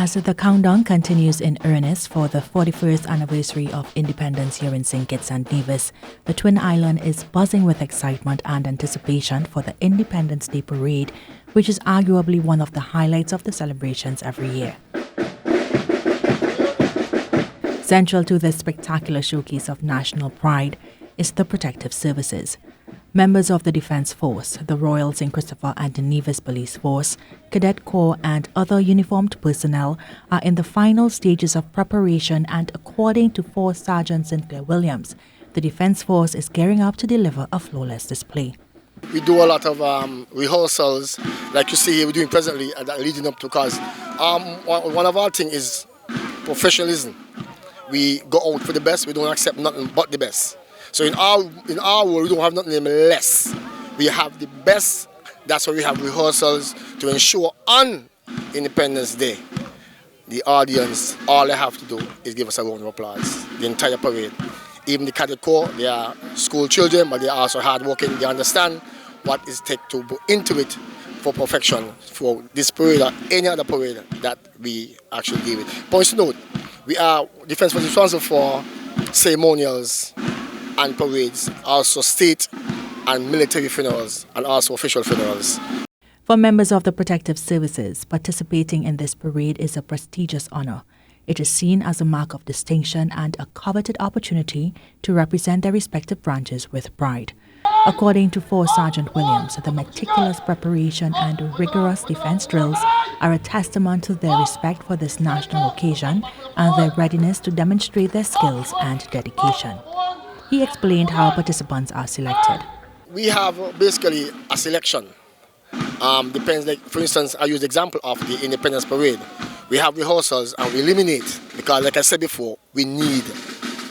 As the countdown continues in earnest for the 41st anniversary of independence here in St. Kitts and Nevis, the Twin Island is buzzing with excitement and anticipation for the Independence Day Parade, which is arguably one of the highlights of the celebrations every year. Central to this spectacular showcase of national pride is the protective services. Members of the Defence Force, the Royal St. Christopher and the Nevis Police Force, Cadet Corps and other uniformed personnel are in the final stages of preparation, and according to Force Sergeant Sinclair Williams, the Defence Force is gearing up to deliver a flawless display. We do a lot of rehearsals, like you see here we're doing presently, leading up to, because one of our things is professionalism. We go out for the best, we don't accept nothing but the best. So in our world, we don't have nothing less. We have the best. That's why we have rehearsals to ensure on Independence Day, the audience, all they have to do is give us a round of applause. The entire parade. Even the Cadet Corps, they are school children, but they are also hardworking. They understand what it takes to go into it for perfection, for this parade or any other parade that we actually give it. Points to note, we are Defence Force responsible for ceremonials and parades, also state and military funerals, and also official funerals. For members of the protective services, participating in this parade is a prestigious honor. It is seen as a mark of distinction and a coveted opportunity to represent their respective branches with pride. According to Force Sergeant Williams, the meticulous preparation and rigorous defense drills are a testament to their respect for this national occasion and their readiness to demonstrate their skills and dedication. He explained how participants are selected. We have basically a selection. Depends, like for instance, I use the example of the Independence Parade. We have rehearsals and we eliminate, because like I said before, we need,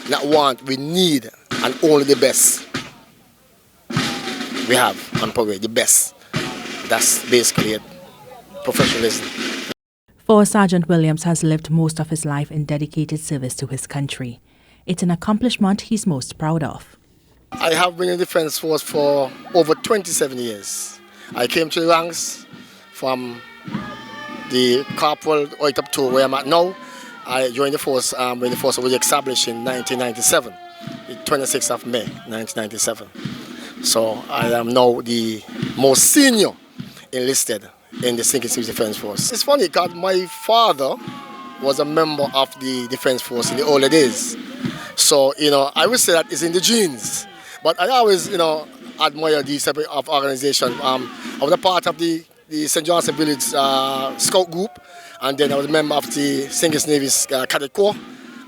not want, we need and only the best. We have on parade, the best. That's basically it. Professionalism. Force Sergeant Williams has lived most of his life in dedicated service to his country. It's an accomplishment he's most proud of. I have been in the Defence Force for over 27 years. I came to the ranks from the corporal right up to where I'm at now. I joined the force when the force was established in 1997, the 26th of May 1997. So I am now the most senior enlisted in the St. Kitts Defence Force. It's funny because my father was a member of the Defence Force in the early days. So, I would say that it's in the genes. But I always, admire these type of organization. I was a part of the St. Johnson Village Scout Group, and then I was a member of the St. Kitts Nevis Cadet Corps,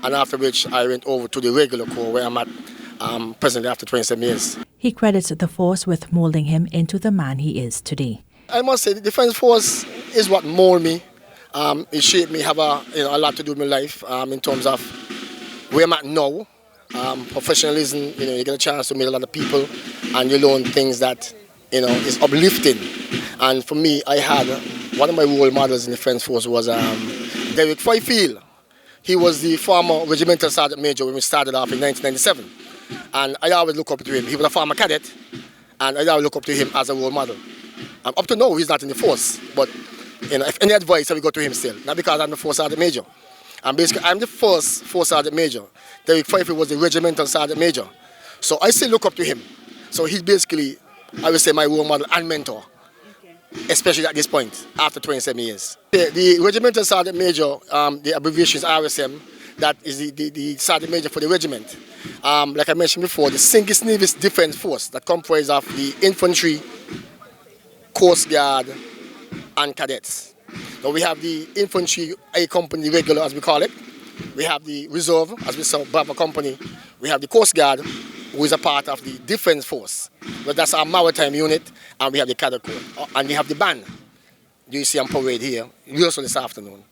and after which I went over to the regular corps where I'm at presently after 27 years. He credits the force with molding him into the man he is today. I must say the Defence Force is what molded me. It shaped me, have a lot to do with my life in terms of where I'm at now. Professionalism, you get a chance to meet a lot of people and you learn things that, is uplifting. And for me, I had one of my role models in the Defence Force was Derek Fifield. He was the former regimental sergeant major when we started off in 1997. And I always look up to him. He was a former cadet, and I always look up to him as a role model. Up to now, he's not in the force, but if any advice, I will go to him still. Not because I'm the force sergeant major. Basically, I'm the first force sergeant major. Derek Fifield was the regimental sergeant major. So I still look up to him. So he's basically, I would say, my role model and mentor, especially at this point, after 27 years. The regimental sergeant major, the abbreviation is RSM, that is the sergeant major for the regiment. Like I mentioned before, the St. Kitts Nevis Defence Force that comprises of the infantry, Coast Guard, and cadets. Now we have the infantry A company regular, as we call it. We have the reserve, as we saw, Bravo company. We have the Coast Guard, who is a part of the Defence Force. But that's our maritime unit, and we have the Cadet Corps. And we have the band. You see on parade here, rehearsal this afternoon.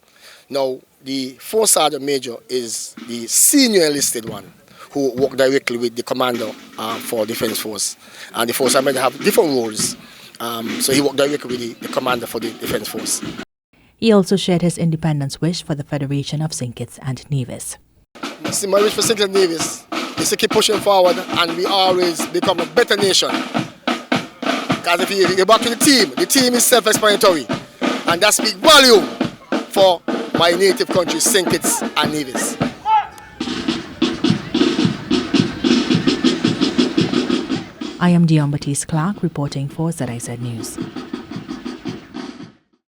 Now, the Force Sergeant Major is the senior enlisted one who work directly with the commander for Defence Force. And the Force Sergeant Major have different roles. So he worked directly with the commander for the Defence Force. He also shared his independence wish for the Federation of St. Kitts and Nevis. See, my wish for St. Kitts and Nevis is to keep pushing forward and we always become a better nation. Because if you go back to the team is self-explanatory. And that speaks volume for my native country, St. Kitts and Nevis. I am Dion Batiste Clark reporting for ZIZ News.